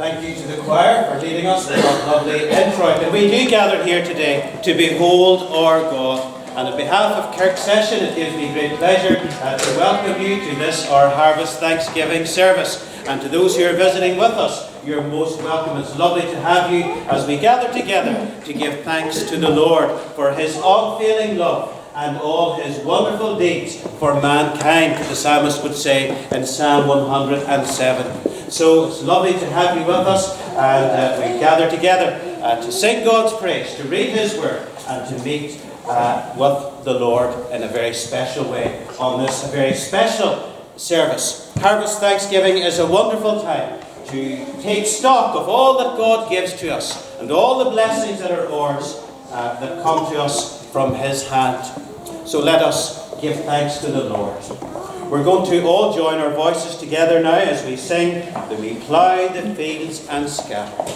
Thank you to the choir for leading us in that lovely introit. And we do gather here today to behold our God. And on behalf of Kirk Session, it gives me great pleasure to welcome you to this, our Harvest Thanksgiving service. And to those who are visiting with us, you're most welcome. It's lovely to have you as we gather together to give thanks to the Lord for His unfailing love and all His wonderful deeds for mankind, the psalmist would say in Psalm 107. So it's lovely to have you with us, and we gather together to sing God's praise, to read His Word, and to meet with the Lord in a very special way on this very special service. Harvest Thanksgiving is a wonderful time to take stock of all that God gives to us and all the blessings that are ours that come to us from His hand. So let us give thanks to the Lord. We're going to all join our voices together now as we sing the "We Plough the Fields and Scatter."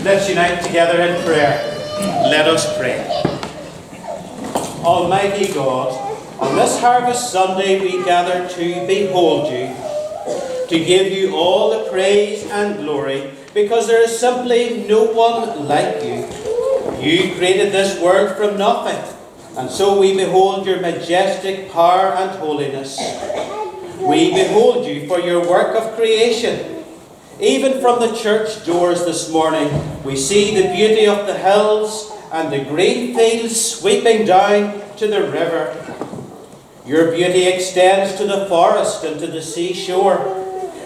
Let's unite together in prayer. Let us pray. Almighty God, on this Harvest Sunday we gather to behold you, to give you all the praise and glory, because there is simply no one like you. You created this world from nothing, and so we behold your majestic power and holiness. We behold you for your work of creation. Even from the church doors this morning, we see the beauty of the hills and the green fields sweeping down to the river. Your beauty extends to the forest and to the seashore,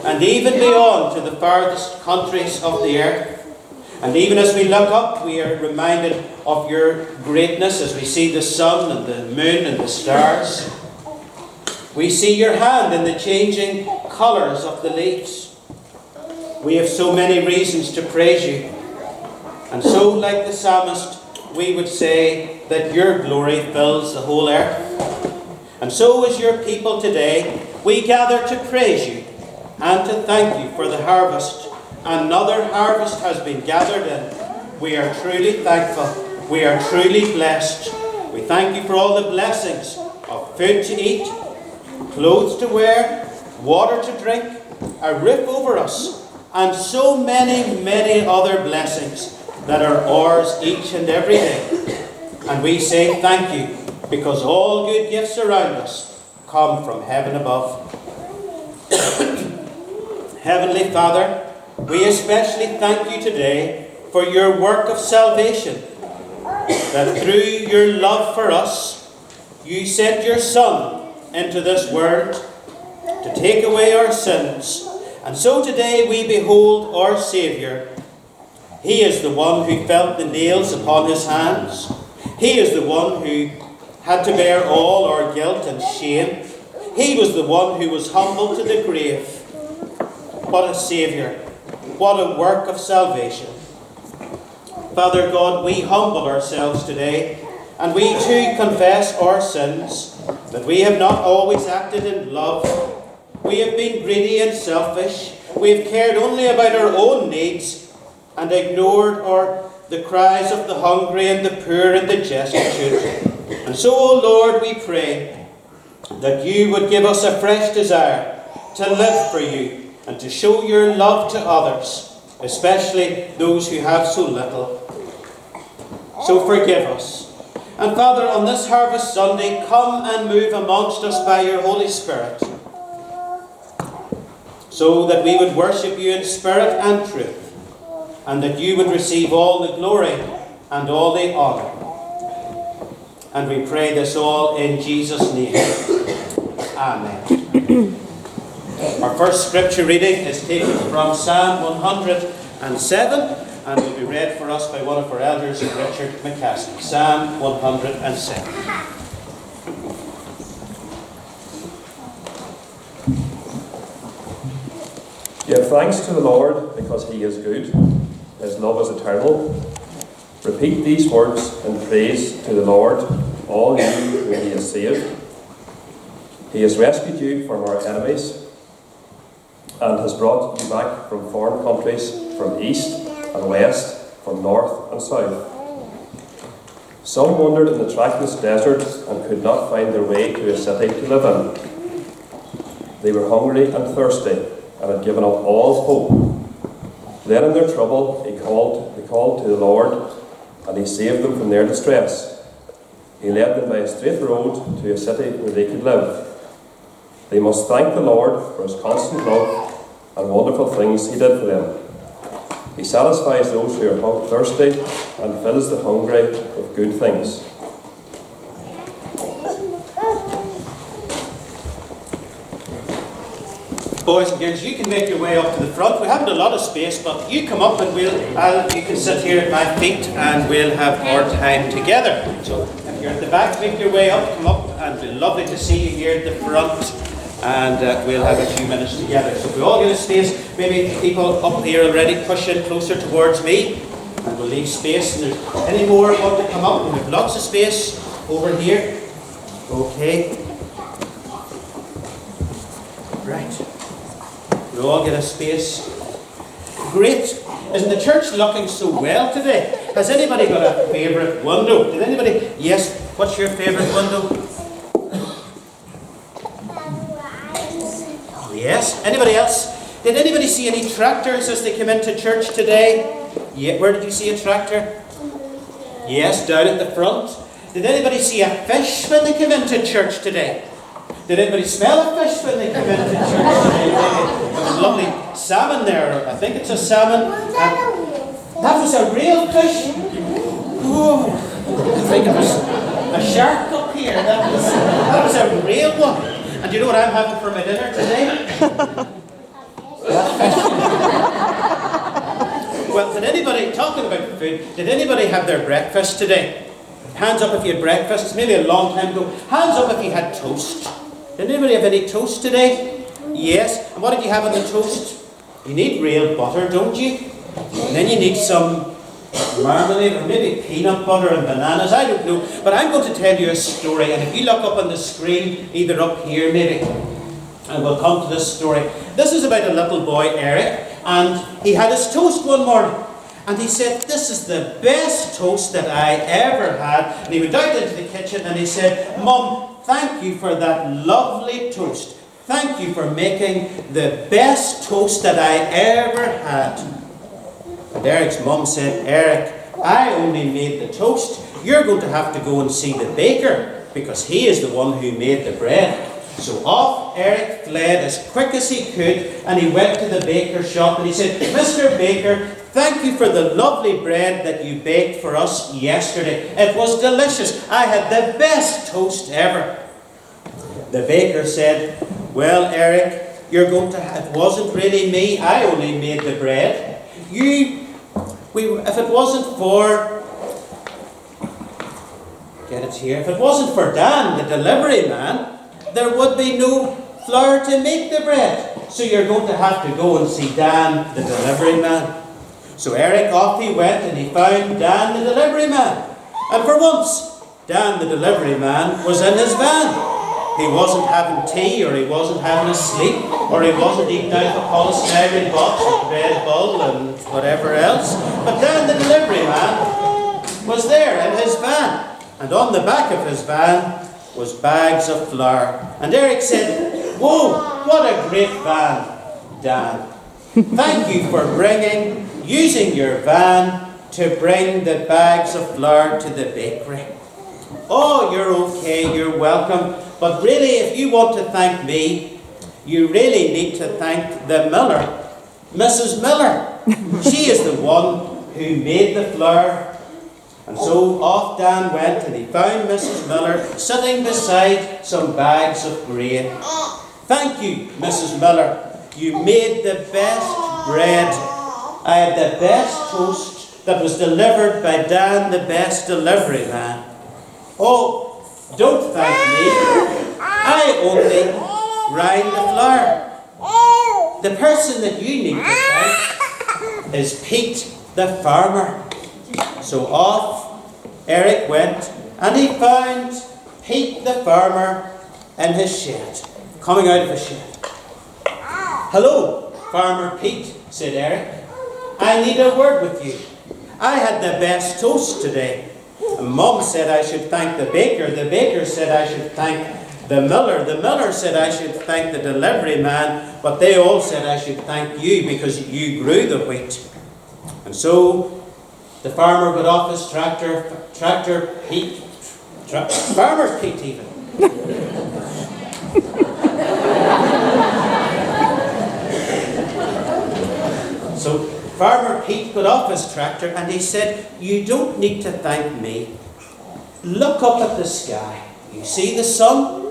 and even beyond to the farthest countries of the earth. And even as we look up, we are reminded of your greatness as we see the sun and the moon and the stars. We see your hand in the changing colours of the leaves. We have so many reasons to praise you. And so, like the psalmist, we would say that your glory fills the whole earth. And so, as your people today, we gather to praise you and to thank you for the harvest. Another harvest has been gathered in. We are truly thankful. We are truly blessed. We thank you for all the blessings of food to eat, clothes to wear, water to drink, a roof over us, and so many, many other blessings that are ours each and every day. And we say thank you, because all good gifts around us come from heaven above. Heavenly Father, we especially thank you today for your work of salvation, that through your love for us, you sent your Son into this world to take away our sins. And so today we behold our Saviour. He is the one who felt the nails upon his hands. He is the one who had to bear all our guilt and shame. He was the one who was humbled to the grave. What a Saviour. What a work of salvation. Father God, we humble ourselves today, and we too confess our sins, that we have not always acted in love. We have been greedy and selfish. We have cared only about our own needs and ignored the cries of the hungry and the poor and the destitute. And so, O Lord, we pray that you would give us a fresh desire to live for you and to show your love to others, especially those who have so little. So forgive us. And Father, on this Harvest Sunday, come and move amongst us by your Holy Spirit, so that we would worship you in spirit and truth, and that you would receive all the glory and all the honour. And we pray this all in Jesus' name. Amen. Our first scripture reading is taken from Psalm 107 and will be read for us by one of our elders, Richard McCaskey. Psalm 107. Give thanks to the Lord, because he is good. His love is eternal. Repeat these words in praise to the Lord, all you whom he has saved. He has rescued you from our enemies, and has brought you back from foreign countries, from east and west, from north and south. Some wandered in the trackless desert and could not find their way to a city to live in. They were hungry and thirsty, and had given up all hope. Then in their trouble they called to the Lord, and he saved them from their distress. He led them by a straight road to a city where they could live. They must thank the Lord for his constant love and wonderful things he did for them. He satisfies those who are thirsty and fills the hungry with good things. Boys and girls, you can make your way up to the front. We haven't a lot of space, but you come up and you can sit here at my feet and we'll have our time together. So if you're at the back, make your way up, come up, and it'll be lovely to see you here at the front. And we'll have a few minutes together. So if we all get a space, maybe people up here already push in closer towards me, and we'll leave space. And there's any more want to come up? We have lots of space over here. Okay. Right. We'll all get a space. Great. Isn't the church looking so well today? Has anybody got a favourite window? Did anybody? Yes. What's your favourite window? Yes. Anybody else? Did anybody see any tractors as they came into church today? Yeah. Where did you see a tractor? Yes, down at the front. Did anybody see a fish when they came into church today? Did anybody smell a fish when they came into church today? There was lovely salmon there. I think it's a salmon. That was a real fish. Oh, I think it was a shark up here. here. That was a real one. And do you know what I'm having for my dinner today? Well, did anybody, talking about food, did anybody have their breakfast today? Hands up if you had breakfast. It's maybe a long time ago. Hands up if you had toast. Did anybody have any toast today? Yes. And what did you have on the toast? You need real butter, don't you? And then you need some marmalade or maybe peanut butter and bananas. I don't know. But I'm going to tell you a story. And if you look up on the screen, either up here maybe, and we'll come to this story. This is about a little boy, Eric. And he had his toast one morning. And he said, this is the best toast that I ever had. And he went out into the kitchen and he said, Mum, thank you for that lovely toast. Thank you for making the best toast that I ever had. And Eric's mum said, Eric, I only made the toast. You're going to have to go and see the baker because he is the one who made the bread. So off Eric fled as quick as he could and he went to the baker's shop and he said, Mr. Baker, thank you for the lovely bread that you baked for us yesterday. It was delicious. I had the best toast ever. The baker said, well, Eric, you're going to it wasn't really me. I only made the bread. If it wasn't for if it wasn't for Dan, the delivery man, there would be no flour to make the bread. So you're going to have to go and see Dan, the delivery man. So Eric, off he went and he found Dan, the delivery man. And for once, Dan, the delivery man, was in his van. He wasn't having tea, or he wasn't having a sleep, or he wasn't eating out of a polystyrene box with Red Bull and whatever else. But Dan, the delivery man, was there in his van. And on the back of his van was bags of flour. And Eric said, whoa, what a great van, Dan. Thank you for using your van to bring the bags of flour to the bakery. Oh, you're okay, you're welcome. But really, if you want to thank me, you really need to thank the miller, Mrs. Miller. She is the one who made the flour. And so off Dan went and he found Mrs. Miller sitting beside some bags of grain. Thank you, Mrs. Miller. You made the best bread. I had the best toast that was delivered by Dan, the best delivery man. Oh, don't thank me. I only grind the flour. The person that you need to thank is Pete, the farmer. So off Eric went and he found Pete, the farmer, in his shed, coming out of his shed. Hello, Farmer Pete, said Eric. I need a word with you. I had the best toast today. Mum said I should thank the baker. The baker said I should thank the miller. The miller said I should thank the delivery man. But they all said I should thank you because you grew the wheat. And so the farmer got off his Farmer Pete even. So Farmer Pete got off his tractor and he said, you don't need to thank me. Look up at the sky. You see the sun?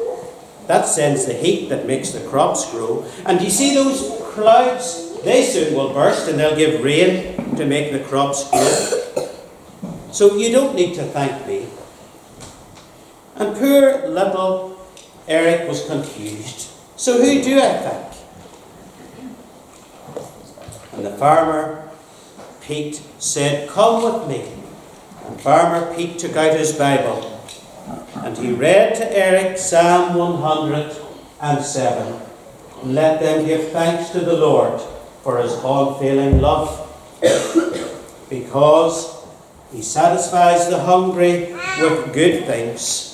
That sends the heat that makes the crops grow. And you see those clouds? They soon will burst and they'll give rain to make the crops grow. So you don't need to thank me. And poor little Eric was confused. So who do I thank? And the Farmer Pete said, come with me. And Farmer Pete took out his Bible and he read to Eric Psalm 107. Let them give thanks to the Lord for his unfailing love, because he satisfies the hungry with good things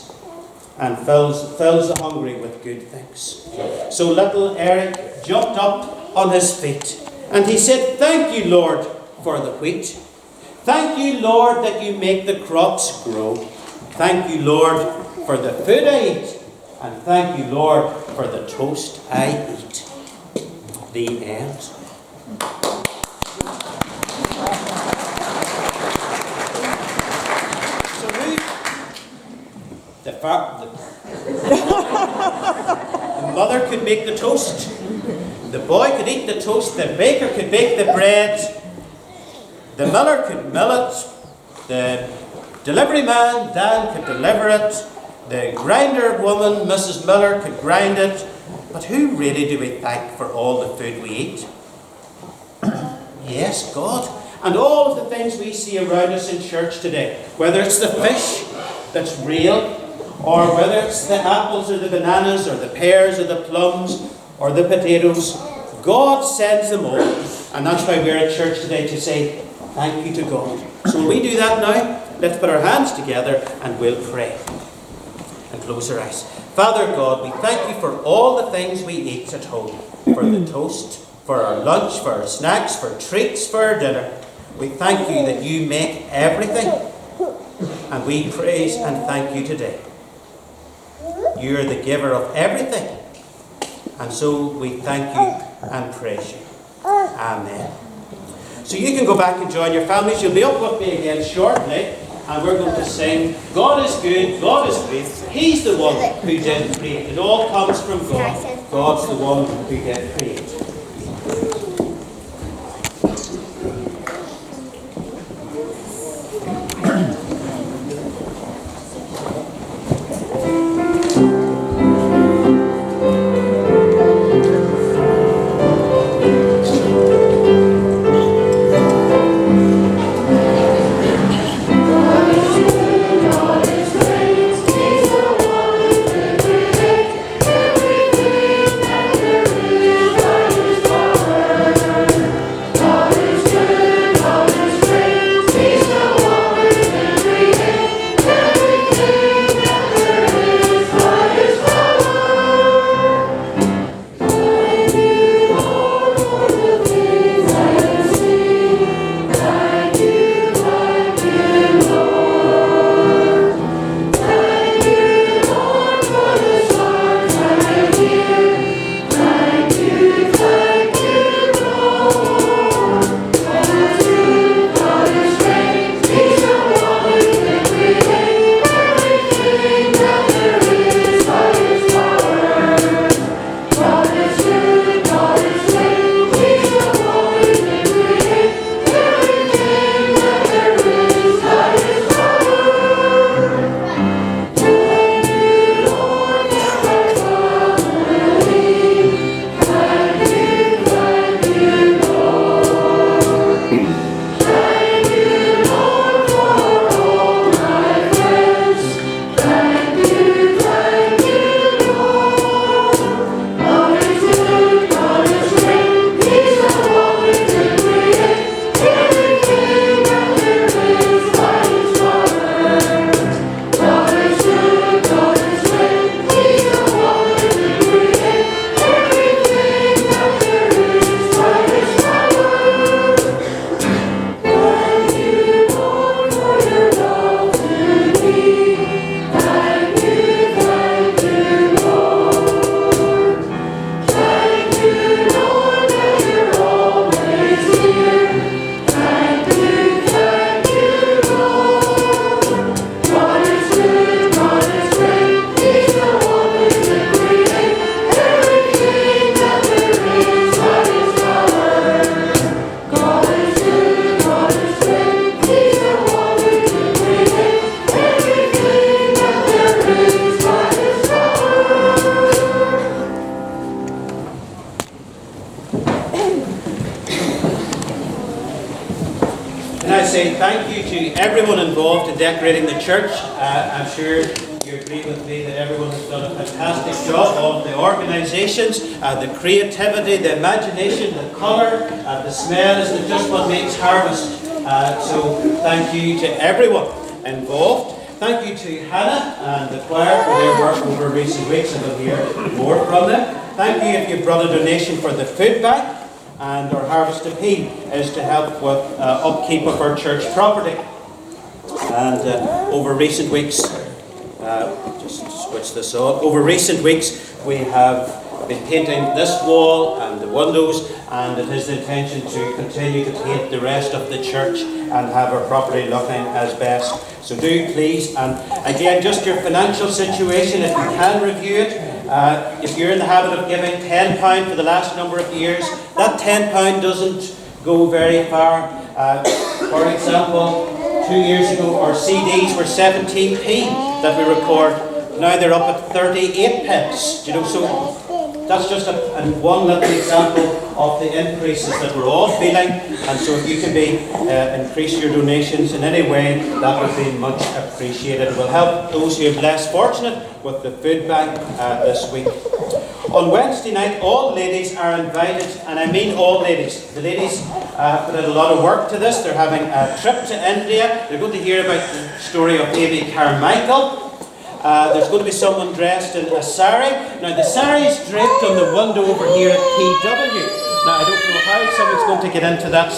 and fills the hungry with good things. So little Eric jumped up on his feet and he said, thank you, Lord, for the wheat. Thank you, Lord, that you make the crops grow. Thank you, Lord, for the food I eat. And thank you, Lord, for the toast I eat. The end. The the mother could make the toast, the boy could eat the toast, the baker could bake the bread, the miller could mill it, the delivery man, Dan, could deliver it, the grinder woman, Mrs. Miller, could grind it. But who really do we thank for all the food we eat? Yes, God. And all of the things we see around us in church today, whether it's the fish that's real, or whether it's the apples or the bananas or the pears or the plums or the potatoes, God sends them all. And that's why we're at church today, to say thank you to God. So when we do that now, let's put our hands together and we'll pray. And close our eyes. Father God, we thank you for all the things we eat at home. For the toast, for our lunch, for our snacks, for treats, for our dinner. We thank you that you make everything. And we praise and thank you today. You are the giver of everything. And so we thank you and praise you. Amen. So you can go back and join your families. You'll be up with me again shortly. And we're going to sing, God is good, God is great. He's the one who did create. It all comes from God. God's the one who did create. say thank you to everyone involved in decorating the church. I'm sure you agree with me that everyone has done a fantastic job of the organisations, the creativity, the imagination, the colour, the smell is just what makes harvest. So thank you to everyone involved. Thank you to Hannah and the choir for their work over recent weeks, and we'll hear more from them. Thank you if you brought a donation for the food bank, and our harvest appeal is to help with upkeep of our church property. And over recent weeks, just switch this on. Over recent weeks, we have been painting this wall and the windows, and it is the intention to continue to paint the rest of the church and have our property looking as best. So do please, and again, just your financial situation, if you can review it. If you're in the habit of giving £10 for the last number of years, that £10 doesn't go very far. For example, 2 years ago our CDs were 17p that we record. Now they're up at 38 pence. You know, so that's just one little example of the increases that we're all feeling. And so if you can increase your donations in any way, that would be much appreciated. It will help those who are less fortunate with the food bank this week. On Wednesday night, all ladies are invited, and I mean all ladies. The ladies put in a lot of work to this. They're having a trip to India. They're going to hear about the story of Amy Carmichael. There's going to be someone dressed in a sari. Now the sari is draped on the window over here at PW. Now I don't know how someone's going to get into that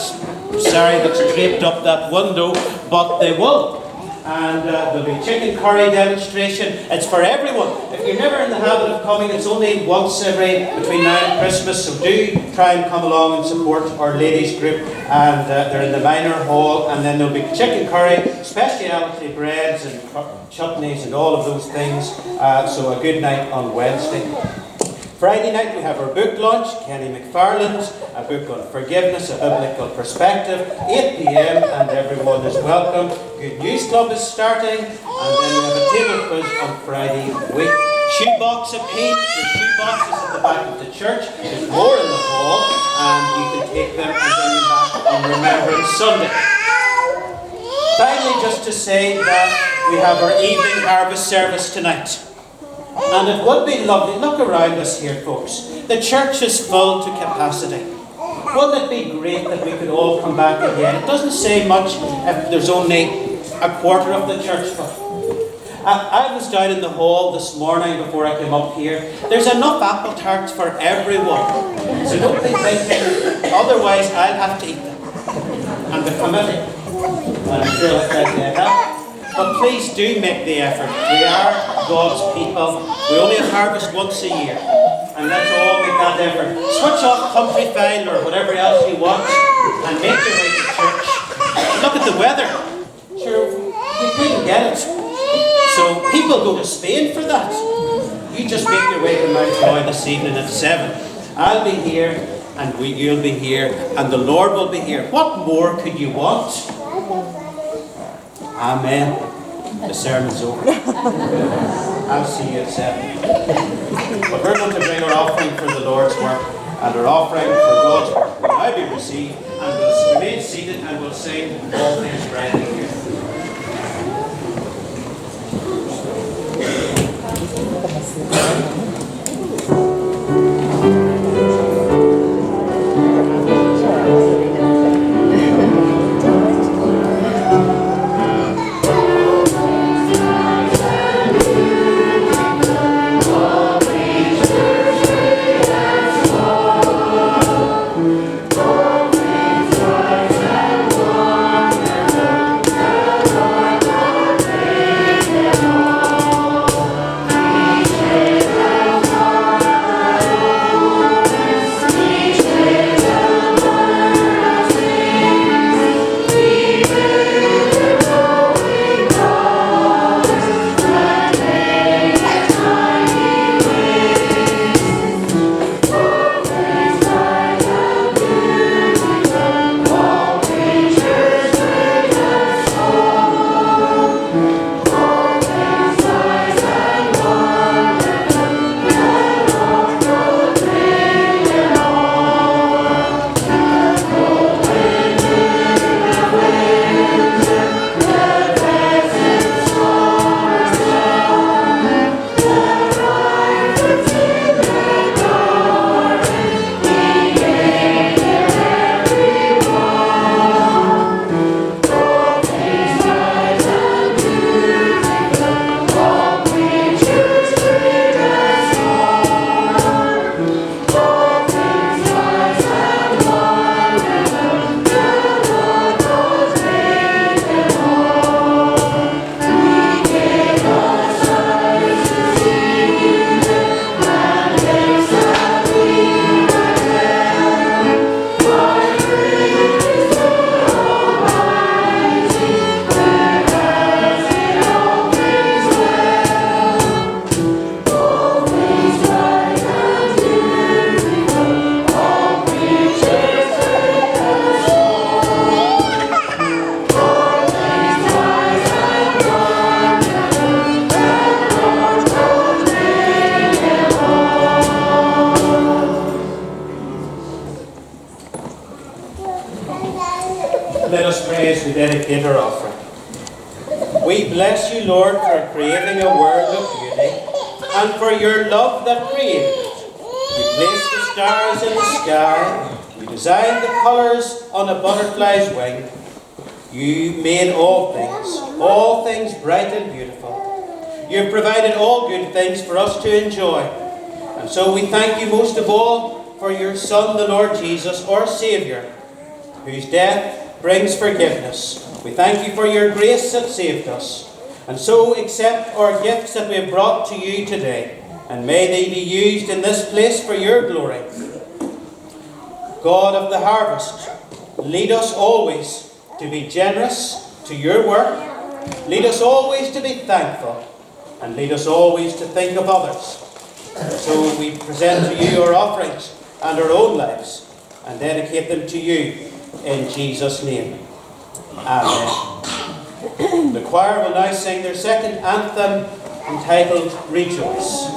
sari that's draped up that window, but they will. And there'll be chicken curry demonstration. It's for everyone. If you're never in the habit of coming, it's only once between now and Christmas, so do try and come along and support our ladies group. And they're in the minor hall, and then there'll be chicken curry, speciality breads and chutneys and all of those things. So a good night on Wednesday. Friday night we have our book launch, Kenny McFarlane's, a book on forgiveness, a biblical perspective, 8 p.m, and everyone is welcome. Good News Club is starting, and then we have a table quiz on Friday week. Shoebox appeal, the shoeboxes at the back of the church. There's more in the hall, and you can take them and bring them back on Remembrance Sunday. Finally, just to say that we have our evening harvest service tonight. And it would be lovely, look around us here folks, the church is full to capacity. Wouldn't it be great that we could all come back again? It doesn't say much if there's only a quarter of the church full. I was down in the hall this morning before I came up here. There's enough apple tarts for everyone. So don't be thinking, otherwise I'll have to eat them. And the committee. And I'm sure that help. But please do make the effort. We are God's people. We only have harvest once a year. And let's all make that effort. Switch off country file or whatever else you want and make your way to church. Look at the weather. Sure, you couldn't get it. So people go to Spain for that. You just make your way to Mountjoy this evening at 7. I'll be here and you'll be here and the Lord will be here. What more could you want? Amen. The sermon's over. I'll see you at 7. But we're going to bring our offering for the Lord's work, and our offering for God's work will now be received, and we'll remain seated and we'll sing All Things Bright here. Yeah. me as we dedicate our offering. We bless you, Lord, for creating a world of beauty and for your love that created it. You placed the stars in the sky. You designed the colours on a butterfly's wing. You made all things bright and beautiful. You have provided all good things for us to enjoy. And so we thank you most of all for your Son, the Lord Jesus, our Saviour, whose death brings forgiveness. We thank you for your grace that saved us. And so accept our gifts that we have brought to you today, and may they be used in this place for your glory. God of the harvest, lead us always to be generous to your work. Lead us always to be thankful, and lead us always to think of others. So we present to you our offerings and our own lives, and dedicate them to you in Jesus' name. Amen. The choir will now sing their second anthem, entitled Rejoice.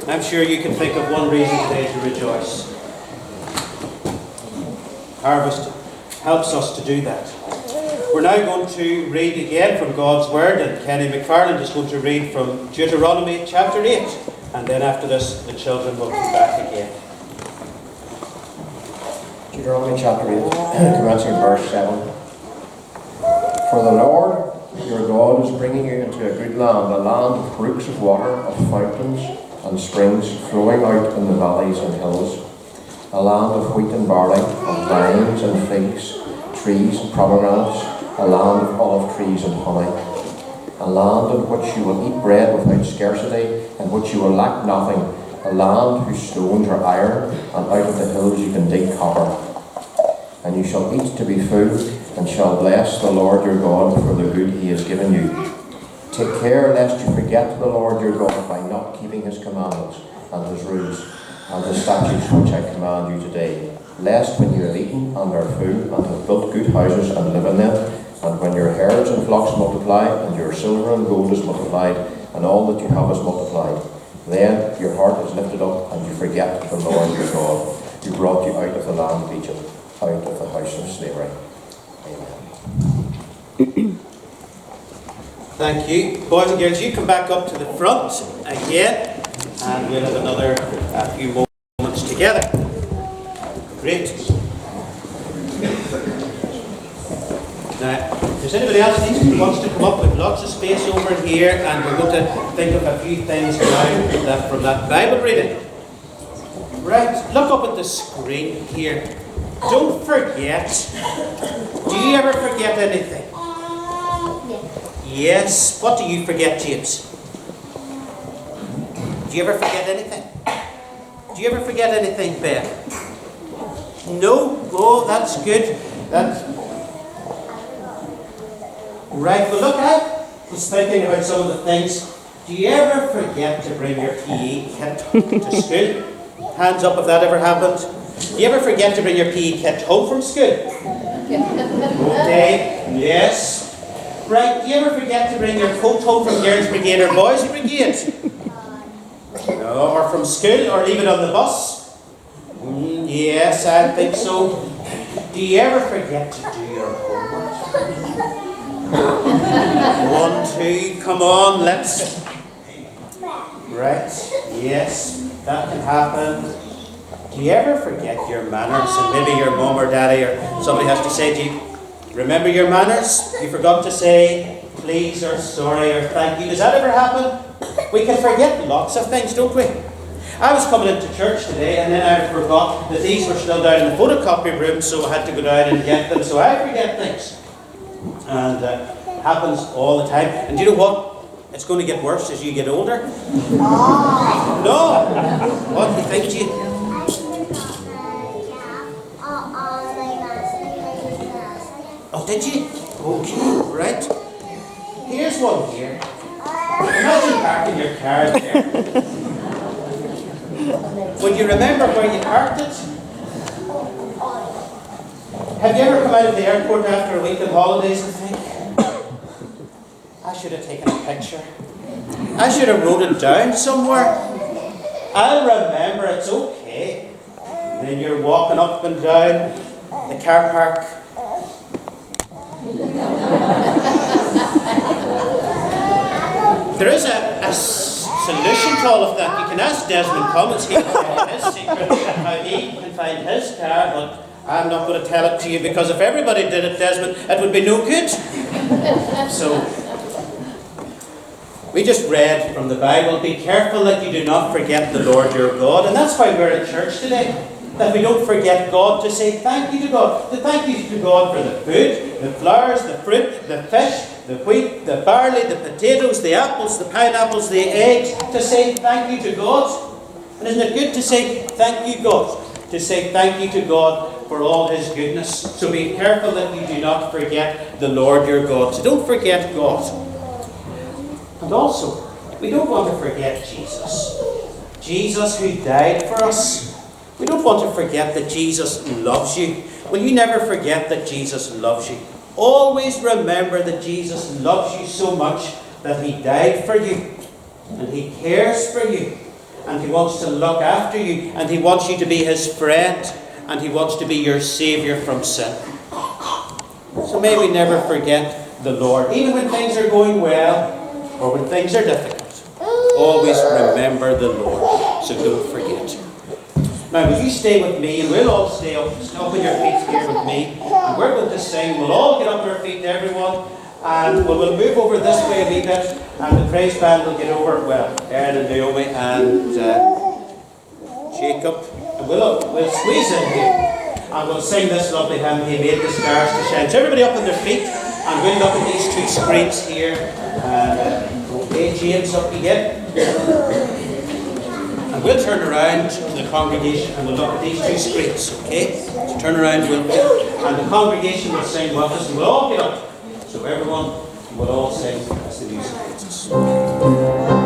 I'm sure you can think of one reason today to rejoice. Harvest helps us to do that. We're now going to read again from God's Word, and Kenny McFarland is going to read from Deuteronomy chapter 8, and then after this the children will come back again. Deuteronomy chapter 8, commencing verse 7. For the Lord your God is bringing you into a good land, a land of brooks of water, of fountains and springs flowing out in the valleys and hills. a land of wheat and barley, of vines and figs, trees and pomegranates, a land of olive trees and honey, a land in which you will eat bread without scarcity, in which you will lack nothing, a land whose stones are iron, and out of the hills you can dig copper. And you shall eat to be full, and shall bless the Lord your God for the good he has given you. Take care lest you forget the Lord your God by not keeping his commandments and his rules and his statutes which I command you today, lest when you have eaten and are full and have built good houses and live in them, and when your herds and flocks multiply, and your silver and gold is multiplied, and all that you have is multiplied, then your heart is lifted up, and you forget the Lord your God, who brought you out of the land of Egypt, out of the house of slavery. Amen. Thank you. Boys and girls, you come back up to the front again, and we'll have another few moments together. Great. Now, if there's anybody else who wants to come up, with lots of space over here, and we're going to think of a few things now from that Bible reading. Right, look up at the screen here. Don't forget. Do you ever forget anything? Yes. What do you forget, James? Do you ever forget anything? Do you ever forget anything, Ben? No? Oh, that's good. That's right. Well, look, I was thinking about some of the things. Do you ever forget to bring your PE kit to school? Hands up if that ever happened. Do you ever forget to bring your PE kit home from school? Okay, yes. Right, do you ever forget to bring your coat home from Girls' Brigade or Boys' Brigade? No, or from school, or leave it on the bus? Yes, I think so. Do you ever forget to do your homework? 1, 2, come on, let's... Right, yes, that can happen. Do you ever forget your manners, and maybe your mum or daddy or somebody has to say to you, remember your manners? You forgot to say please or sorry or thank you. Does that ever happen? We can forget lots of things, don't we? I was coming into church today, and then I forgot that these were still down in the photocopy room, so I had to go down and get them. So I forget things. And it happens all the time. And do you know what? It's going to get worse as you get older. No! What do you think, Jane? Oh, did you? Okay, right. Here's one here. Imagine parking your car there. Would you remember where you parked it? Have you ever come out of the airport after a week of holidays and think, I should have taken a picture. I should have wrote it down somewhere. I'll remember, it's okay. And then you're walking up and down the car park. There is a solution to all of that. You can ask Desmond Cummins, he can tell his secret how he can find his car, but I'm not going to tell it to you, because if everybody did it, Desmond, it would be no good. So, we just read from the Bible, be careful that you do not forget the Lord your God. And that's why we're at church today. That we don't forget God, to say thank you to God. To thank you to God for the food, the flowers, the fruit, the fish, the wheat, the barley, the potatoes, the apples, the pineapples, the eggs. To say thank you to God. And isn't it good to say thank you, God? To say thank you to God for all his goodness. So be careful that you do not forget the Lord your God. So don't forget God. And also, we don't want to forget Jesus. Jesus who died for us. We don't want to forget that Jesus loves you. Will you never forget that Jesus loves you? Always remember that Jesus loves you so much that he died for you. And he cares for you. And he wants to look after you. And he wants you to be his friend. And he wants to be your saviour from sin. So may we never forget the Lord. Even when things are going well, or when things are difficult. Always remember the Lord. So don't forget. Now, will you stay with me, and we'll all stay up on your feet here with me, and we're going to sing. We'll all get up on our feet, everyone, and we'll move over this way a wee bit, and the praise band will get over, well, Aaron and Naomi and Jacob. And we'll squeeze in here. And we'll sing this lovely hymn, He Made the Stars to Shine. So everybody up on their feet, and we'll look at these two screens here. Okay, James, up again. And we'll turn around to the congregation and we'll look at these two screens, okay? So turn around, and the congregation will sing with us, and we'll all get up. So everyone will all sing as the music hits us.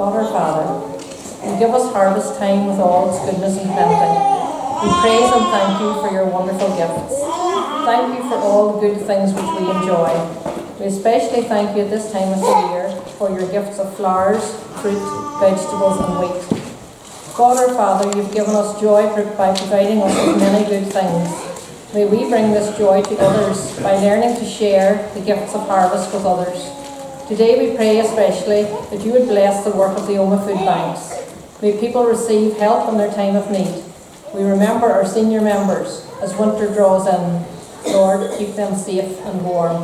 God our Father, you give us harvest time with all its goodness and plenty. We praise and thank you for your wonderful gifts. Thank you for all the good things which we enjoy. We especially thank you at this time of the year for your gifts of flowers, fruit, vegetables and wheat. God our Father, you've given us joy by providing us with many good things. May we bring this joy to others by learning to share the gifts of harvest with others. Today we pray especially that you would bless the work of the Oma Food Banks. May people receive help in their time of need. We remember our senior members as winter draws in. Lord, keep them safe and warm.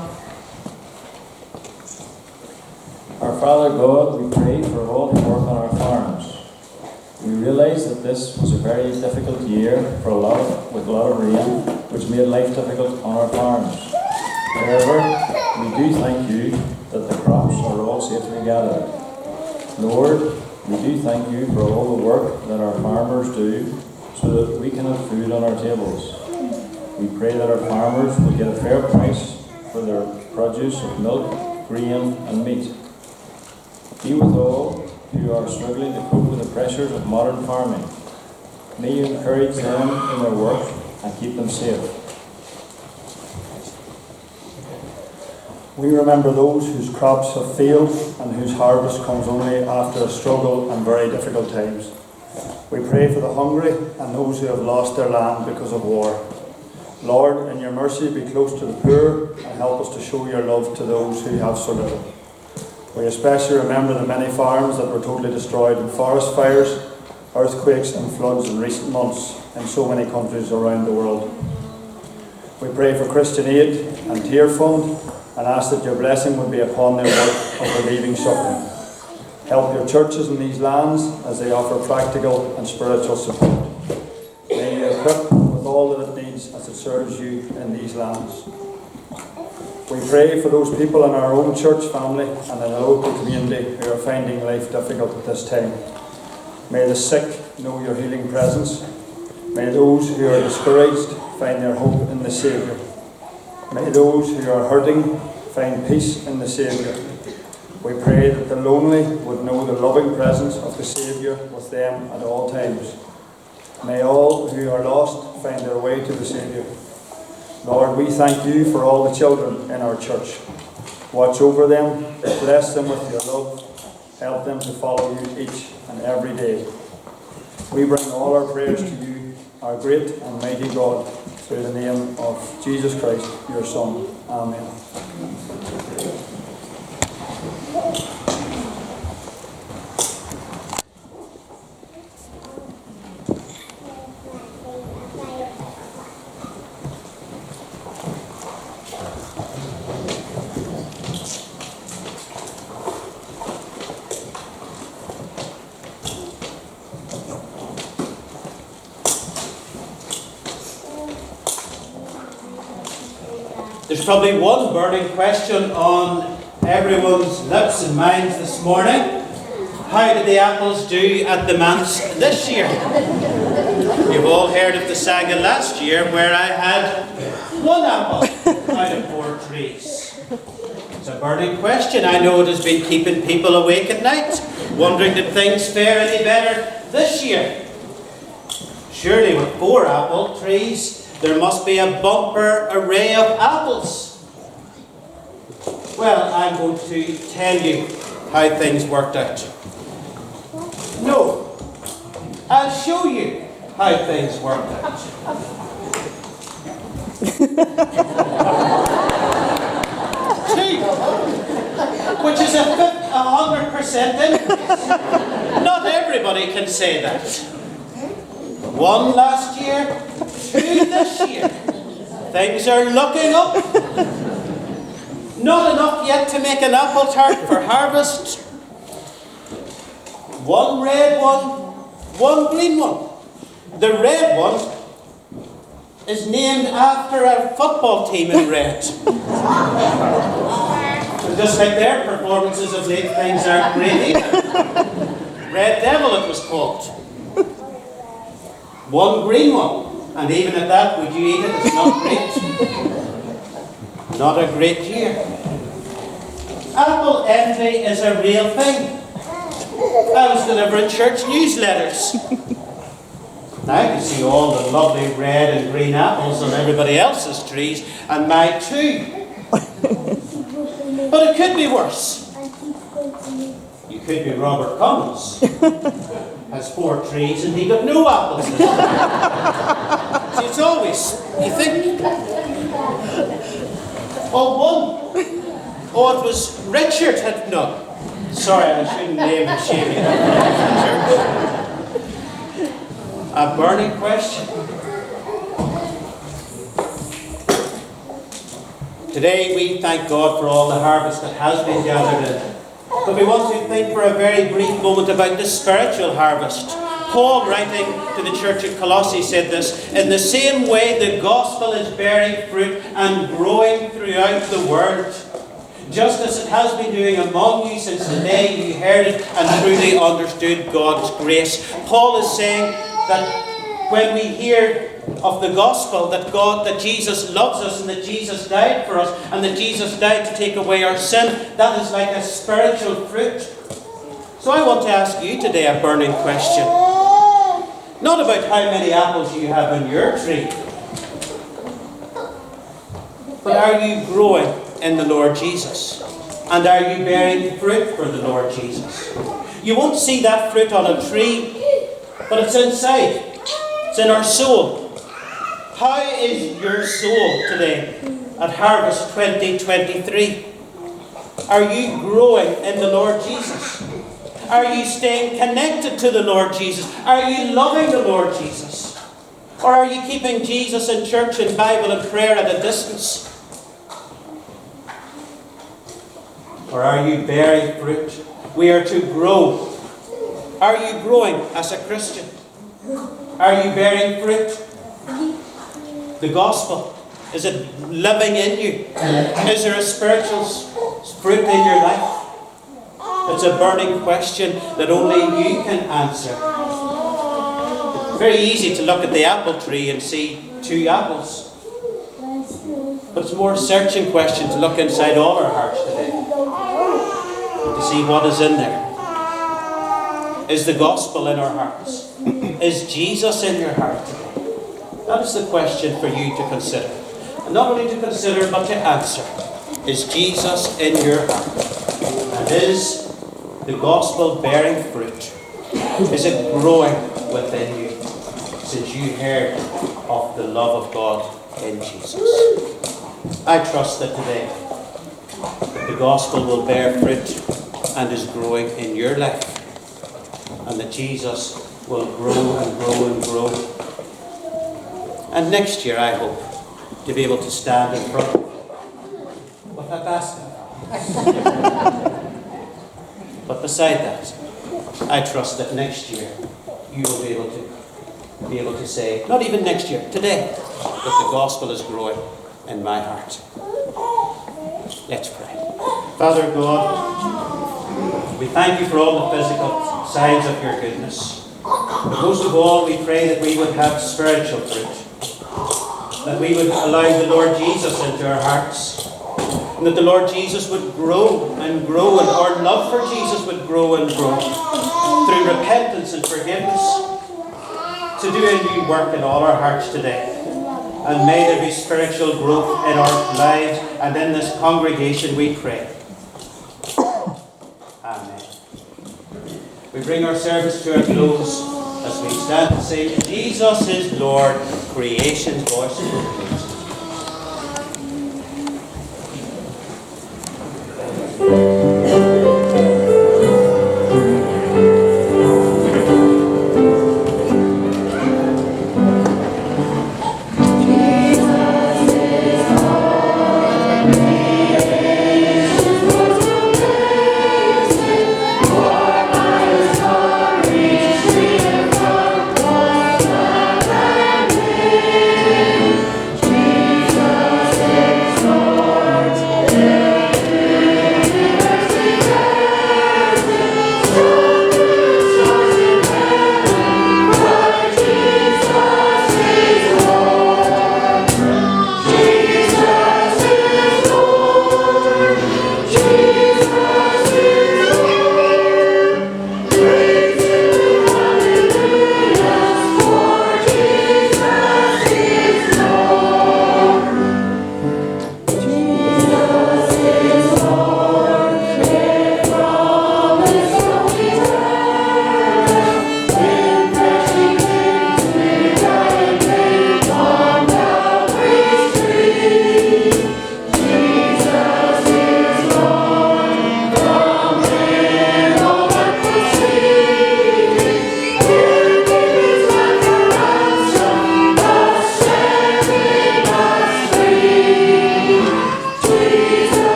Our Father God, we pray for all who work on our farms. We realise that this was a very difficult year with a lot of rain, which made life difficult on our farms. However, we do thank you that the crops are all safely gathered. Lord, we do thank you for all the work that our farmers do so that we can have food on our tables. We pray that our farmers will get a fair price for their produce of milk, grain and meat. Be with all who are struggling to cope with the pressures of modern farming. May you encourage them in their work and keep them safe. We remember those whose crops have failed and whose harvest comes only after a struggle and very difficult times. We pray for the hungry and those who have lost their land because of war. Lord, in your mercy, be close to the poor and help us to show your love to those who have so little. We especially remember the many farms that were totally destroyed in forest fires, earthquakes and floods in recent months in so many countries around the world. We pray for Christian Aid and Tear Fund and ask that your blessing would be upon their work of relieving suffering. Help your churches in these lands as they offer practical and spiritual support. May you equip with all that it needs as it serves you in these lands. We pray for those people in our own church family and in the local community who are finding life difficult at this time. May the sick know your healing presence. May those who are discouraged find their hope in the Saviour. May those who are hurting find peace in the Saviour. We pray that the lonely would know the loving presence of the Saviour with them at all times. May all who are lost find their way to the Saviour. Lord, we thank you for all the children in our church. Watch over them, bless them with your love, help them to follow you each and every day. We bring all our prayers to you, our great and mighty God, through the name of Jesus Christ, your Son. Amen. There's probably one burning question on everyone's lips and minds this morning. How did the apples do at the manse this year? You've all heard of the saga last year where I had one apple out of 4 trees. It's a burning question. I know it has been keeping people awake at night, wondering did things fare any better this year? Surely with 4 apple trees, there must be a bumper array of apples. Well, I'm going to tell you how things worked out. No, I'll show you how things worked out. Two, which is a 100% increase. Not everybody can say that. 1 last year, 2 this year. Things are looking up. Not enough yet to make an apple tart for harvest. 1 red one, 1 green one. The red one is named after a football team in red. Just like their performances of late, things aren't great either. Red Devil it was called. 1 green one, and even at that, would you eat it? It's not great. Not a great year. Apple envy is a real thing. I was delivering church newsletters. Now I can see all the lovely red and green apples on everybody else's trees, and mine too. But it could be worse. You could be Robert Cummins. Has 4 trees and he got no apples. See, it's always, you think, oh, 1. Oh, it was Richard had none. Sorry, I shouldn't name and shame you. A burning question. Today we thank God for all the harvest that has been gathered in. But we want to think for a very brief moment about the spiritual harvest. Paul, writing to the church at Colossae, said this: in the same way the gospel is bearing fruit and growing throughout the world, just as it has been doing among you since the day you heard it and truly understood God's grace. Paul is saying that when we hear of the gospel, that Jesus loves us and that Jesus died for us and that Jesus died to take away our sin, that is like a spiritual fruit. So I want to ask you today a burning question. Not about how many apples you have on your tree, but are you growing in the Lord Jesus? And are you bearing fruit for the Lord Jesus? You won't see that fruit on a tree, but it's inside. It's in our soul. How is your soul today at Harvest 2023? Are you growing in the Lord Jesus? Are you staying connected to the Lord Jesus? Are you loving the Lord Jesus? Or are you keeping Jesus in church and Bible and prayer at a distance? Or are you bearing fruit? We are to grow. Are you growing as a Christian? Are you bearing fruit? The gospel, is it living in you? Is there a spiritual fruit in your life? It's a burning question that only you can answer. It's very easy to look at the apple tree and see 2 apples. But it's a more searching question to look inside all our hearts today, to see what is in there. Is the gospel in our hearts? Is Jesus in your heart today? That is the question for you to consider. And not only to consider, but to answer. Is Jesus in your heart? And is the gospel bearing fruit? Is it growing within you since you heard of the love of God in Jesus? I trust that today the gospel will bear fruit and is growing in your life, and that Jesus will grow and grow and grow. And next year, I hope to be able to stand in front with a basket. But beside that, I trust that next year you will be able to say, not even next year, today, that the gospel is growing in my heart. Let's pray. Father God, we thank you for all the physical signs of your goodness. But most of all, we pray that we would have spiritual fruit, that we would allow the Lord Jesus into our hearts, and that the Lord Jesus would grow and grow, and our love for Jesus would grow and grow through repentance and forgiveness, to do a new work in all our hearts today. And may there be spiritual growth in our lives and in this congregation, we pray. Amen. We bring our service to a close as we stand and sing, Jesus is Lord, creation's voice proclaims.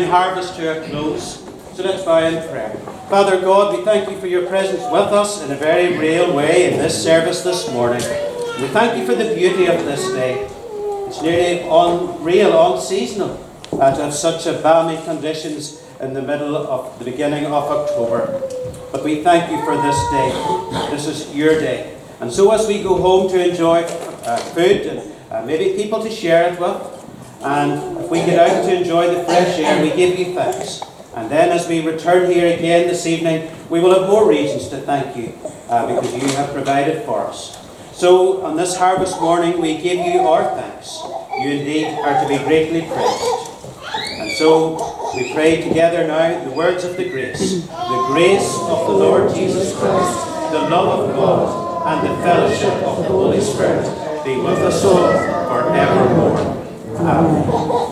Harvest to a close. So let's bow in prayer. Father God, we thank you for your presence with us in a very real way in this service this morning. We thank you for the beauty of this day. It's nearly unreal, unseasonal to have such a balmy conditions in the beginning of October. But we thank you for this day. This is your day. And so as we go home to enjoy food and maybe people to share it with, and if we get out to enjoy the fresh air, we give you thanks. And then as we return here again this evening, we will have more reasons to thank you because you have provided for us. So on this harvest morning, we give you our thanks. You indeed are to be greatly praised. And so we pray together now the words of the grace. The grace of the Lord Jesus Christ, the love of God, and the fellowship of the Holy Spirit be with us all forevermore. Amen.